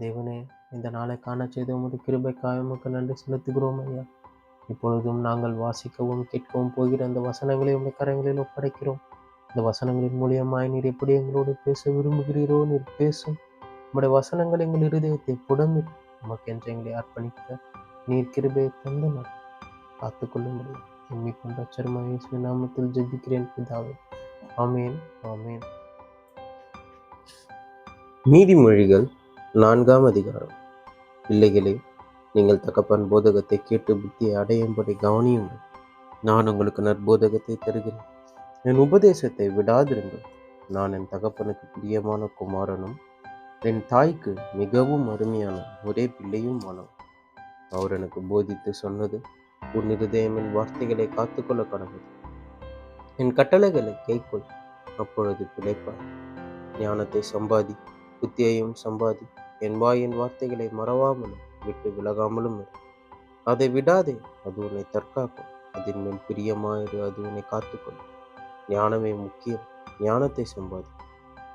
தேவனே, இந்த நாளை காண செய்த உமது கிருபைக்காக உமக்கு நன்றி செலுத்துகிறோம் ஐயா. இப்பொழுதும் நாங்கள் வாசிக்கவும் கேட்கவும் போகிற அந்த வசனங்களை உம்முடைய கரங்களில் ஒப்படைக்கிறோம். இந்த வசனங்களின் மூலியமாய் நீர் எப்படி எங்களோடு பேச விரும்புகிறீரோ நீர் பேசும். உம்முடைய வசனங்கள் எங்கள் இருதயத்தை புடமிட்டு உமக்கென்று எங்களை அர்ப்பணிக்க நீர் கிருபையை தந்து நான் காத்துக்கொள்ள முடியும். எண்ணிக்கொண்ட அச்சரமாக இயேசுவின் நாமத்தில் ஜெபிக்கிறேன் பிதாவே. ஆமேன், ஆமேன். நீதிமொழிகள் 4ஆம் அதிகாரம். பிள்ளைகளே, நீங்கள் தகப்பன் போதகத்தை கேட்டு புத்தியை அடையும்படி கவனியுங்கள். நான் உங்களுக்கு நற்போதகத்தை தருகிறேன். என் உபதேசத்தை விடாதிருங்கள். நான் என் தகப்பனுக்கு பிரியமான குமாரனும் என் தாய்க்கு மிகவும் அருமையான ஒரே பிள்ளையும் ஆனவர். அவர் எனக்கு போதித்து சொன்னது, உன் இருதயம் என் வார்த்தைகளை காத்துக்கொள்ள கடவுள். என் கட்டளைகளை கைக்கொள், அப்பொழுது பிழைப்பார். ஞானத்தை சம்பாதி, புத்தியையும் சம்பாதி. என் வாயின் வார்த்தைகளை மறவாமலும் விட்டு விலகாமலும் இரு. அதை விடாதே, அது உன்னை தற்காக்கும். அதன் மேல் பிரியமாயிரு, அது உன்னை காத்துக்கொள்ளும். ஞானமே முக்கியம், ஞானத்தை சம்பாதி.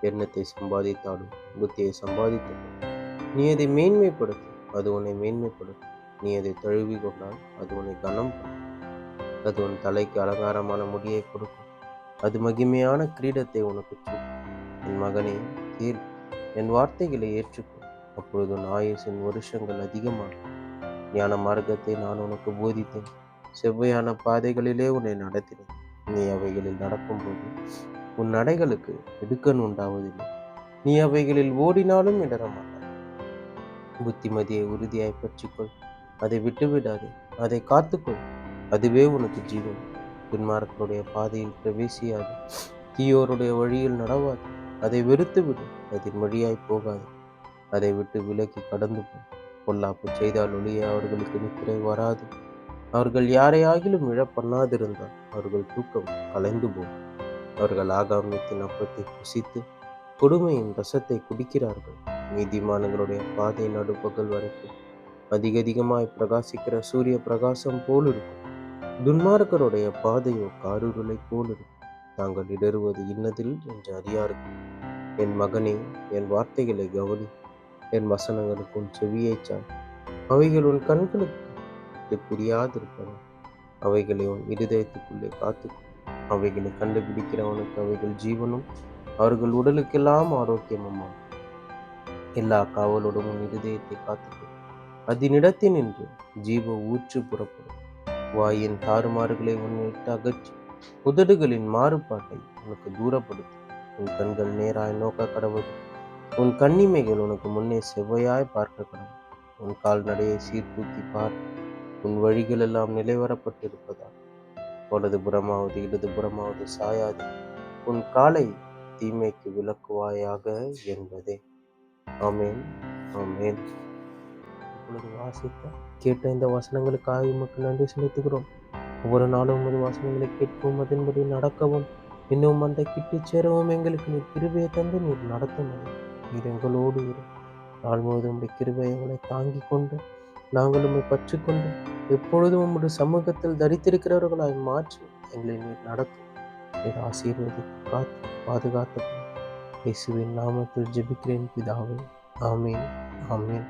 எண்ணத்தை சம்பாதித்தாலும் புத்தியை சம்பாதித்தாலும் நீ அதை மேன்மைப்படுத்து, அது உன்னை மேன்மைப்படுத்தும். நீ அதை தழுவி கொண்டால் அது உன்னை கனம் பண்ணும். அது உன் தலைக்கு அலங்காரமான முடியை கொடுக்கும். அது மகிமையான கிரீடத்தை உனக்கு சூட்டும். என் மகனே, கேள், என் வார்த்தைகளை ஏற்றுக்கொள், அப்பொழுது உன் ஆயுசின் வருஷங்கள் அதிகமாகும். ஞான மார்க்கத்தை நான் உனக்கு போதித்தேன், செவ்வையான பாதைகளிலே உன்னை நடத்தினேன். நீ அவைகளில் நடக்கும்போது உன் நடைகளுக்கு இடுக்கண் உண்டாவதில்லை. நீ அவைகளில் ஓடினாலும் இடரமாட்டாய். புத்திமதியை உறுதியாய் பற்றிக்கொள், அதை விட்டுவிடாதே, அதை காத்துக்கொள், அதுவே உனக்கு ஜீவன். துன்மார்க்கருடைய பாதையில் பிரவேசியாது, தீயோருடைய வழியில் நடவாது. அதை வெறுத்து விடு, அதன் வழியாய் போகாது. அதை விட்டு விலக்கி கடந்து போ. பொல்லாப்பு செய்தால் ஒழிய அவர்களுக்கு நித்திரை வராது. அவர்கள் யாரையாகிலும் இழப்பண்ணாதிருந்தால் அவர்கள் தூக்கம் கலைந்து போகும். அவர்கள் ஆகாமியத்தின் அப்பத்தை புசித்து கொடுமையின் ரசத்தை குடிக்கிறார்கள். நீதிமான்களுடைய பாதை நடுப்பகல் வரைக்கும் அதிகமாய் பிரகாசிக்கிற சூரிய பிரகாசம் போல் இருக்கும். துன்மார்க்கருடைய பாதையோ காரிருளை போல் இருக்கும். தாங்கள் இடறுவது இன்னதில் என்று அறியார்கள். என் மகனே, என் வார்த்தைகளை கவனி, என் வசனங்களுக்கு உன் செவியை சாய். அவைகள் உன் கண்களுக்கு விட்டு பிரியாதிருப்பன. அவைகளை உன் இருதயத்துக்குள்ளே காத்துக்கும். அவைகளை கண்டுபிடிக்கிறவனுக்கு அவைகள் ஜீவனும் அவர்கள் உடலுக்கெல்லாம் ஆரோக்கியமும். எல்லா காவலோடும் உன் இருதயத்தை காத்துக்கும். அதனிடத்தினின்று ஜீவ ஊற்று புறப்படும். வாயின் தாறுமாறுகளை உன்னை விட்டு அகற்றி உதடுகளின் மாறுபாட்டை உனக்கு தூரப்படுத்தும். உன் கண்கள் நேராய் நோக்க கடவுள். உன் கண்ணிமைகள் உனக்கு முன்னே செவ்வையாய் பார்க்க கடவுள். உன் கால்நடையை சீர்தூக்கி பார். உன் வழிகள் எல்லாம் நிலைவரப்பட்டிருப்பதால் வலது புறமாவது இடது புறமாவது சாயாது. உன் காலை தீமைக்கு விலக்குவாயாக என்பதே. ஆமேன், ஆமேன். இப்பொழுது வாசித்த கேட்ட இந்த வசனங்களுக்காக உமக்கு நன்றி செலுத்துகிறோம். ஒவ்வொரு நாளும் உமது வசனங்களை கேட்கவும் அதன்படி நடக்கவும் இன்னும் அந்த கிட்டி சேரவும் எங்களுக்கு நீர் கிருபையை தந்து நீர் நடத்தும். நீர் எங்களோடு இரு. நாள் முழுவதும் உடைய கிருபை எங்களை தாங்கி கொண்டு நாங்கள் உண்மை பற்றிக்கொண்டு எப்பொழுதும் உம்முடைய சமூகத்தில் தரித்திருக்கிறவர்களாய் மாற்றி எங்களை நீர் நடத்தும். நீர் ஆசீர்வதி காத்து பாதுகாத்து இயேசுவின் நாமத்தில் ஜெபிக்கிறேன் பிதாவே. ஆமேன், ஆமேன்.